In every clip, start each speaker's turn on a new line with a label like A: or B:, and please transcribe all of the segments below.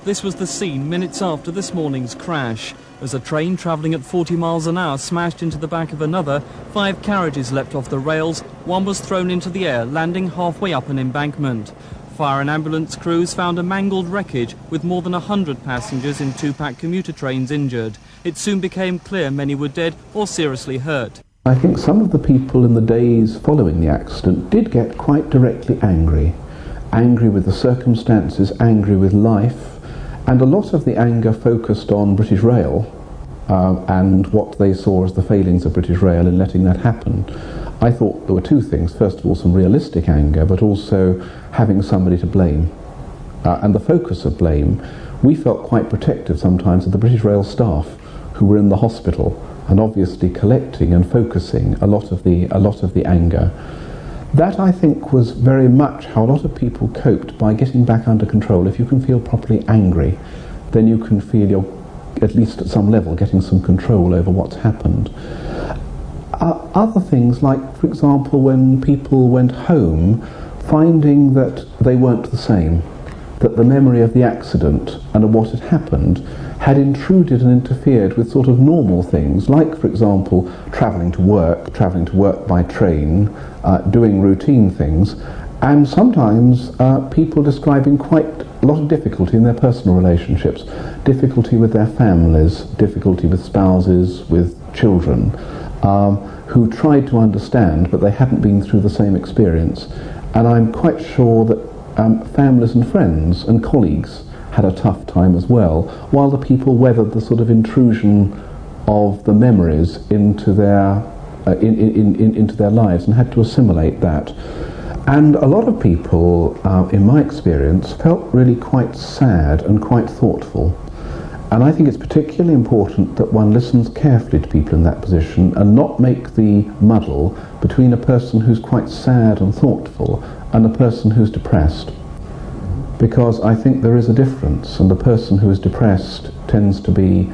A: This was the scene minutes after this morning's crash. As a train travelling at 40 miles an hour smashed into the back of another, 5 carriages leapt off the rails, one was thrown into the air, landing halfway up an embankment. Fire and ambulance crews found a mangled wreckage with more than 100 passengers in 2-pack commuter trains injured. It soon became clear many were dead or seriously hurt.
B: I think some of the people in the days following the accident did get quite directly angry. Angry with the circumstances, angry with life, and a lot of the anger focused on British Rail and what they saw as the failings of British Rail in letting that happen. I thought there were two things. First of all, some realistic anger, but also having somebody to blame. And the focus of blame, we felt quite protective sometimes of the British Rail staff who were in the hospital and obviously collecting and focusing a lot of the anger. That, I think, was very much how a lot of people coped by getting back under control. If you can feel properly angry, then you can feel you're, at least at some level, getting some control over what's happened. Other things, like, for example, when people went home, finding that they weren't the same, that the memory of the accident and of what had happened had intruded and interfered with sort of normal things, like, for example, travelling to work by train, doing routine things, and sometimes people describing quite a lot of difficulty in their personal relationships, difficulty with their families, difficulty with spouses, with children, who tried to understand, but they hadn't been through the same experience. And I'm quite sure that families and friends and colleagues had a tough time as well, while the people weathered the sort of intrusion of the memories into their into their lives and had to assimilate that. And a lot of people, in my experience, felt really quite sad and quite thoughtful. And I think it's particularly important that one listens carefully to people in that position and not make the muddle between a person who's quite sad and thoughtful and a person who's depressed. Because I think there is a difference, and the person who is depressed tends to be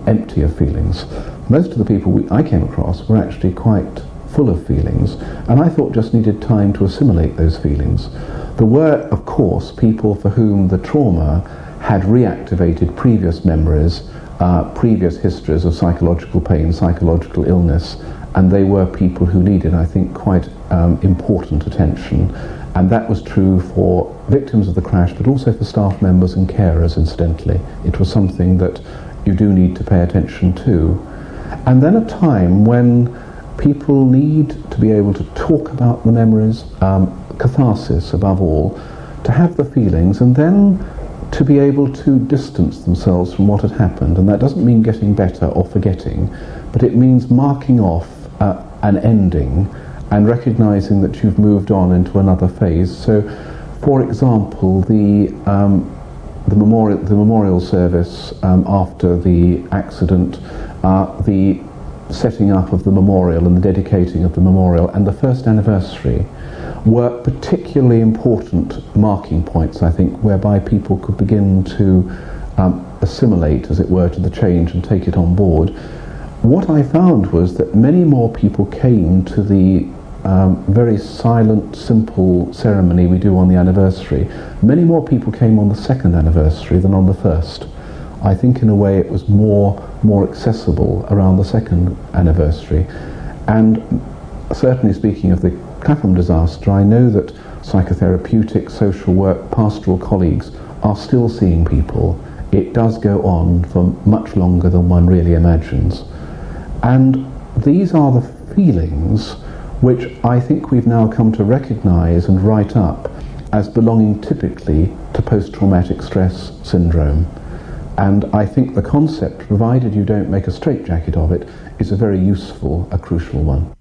B: empty of feelings. Most of the people I came across were actually quite full of feelings, and I thought just needed time to assimilate those feelings. There were, of course, people for whom the trauma had reactivated previous memories, previous histories of psychological pain, psychological illness, and they were people who needed, I think, quite important attention. And that was true for victims of the crash, but also for staff members and carers, incidentally. It was something that you do need to pay attention to. And then a time when people need to be able to talk about the memories, catharsis above all, to have the feelings, and then to be able to distance themselves from what had happened. And that doesn't mean getting better or forgetting, but it means marking off an ending and recognizing that you've moved on into another phase. So, for example, the memorial service after the accident, the setting up of the memorial and the dedicating of the memorial, and the first anniversary were particularly important marking points, I think, whereby people could begin to assimilate, as it were, to the change and take it on board. What I found was that many more people came to the very silent, simple ceremony we do on the anniversary. Many more people came on the second anniversary than on the first. I think in a way it was more accessible around the second anniversary. And certainly speaking of the Clapham disaster, I know that psychotherapeutic, social work, pastoral colleagues are still seeing people. It does go on for much longer than one really imagines. And these are the feelings which I think we've now come to recognise and write up as belonging typically to post-traumatic stress syndrome. And I think the concept, provided you don't make a straitjacket of it, is a very useful, a crucial one.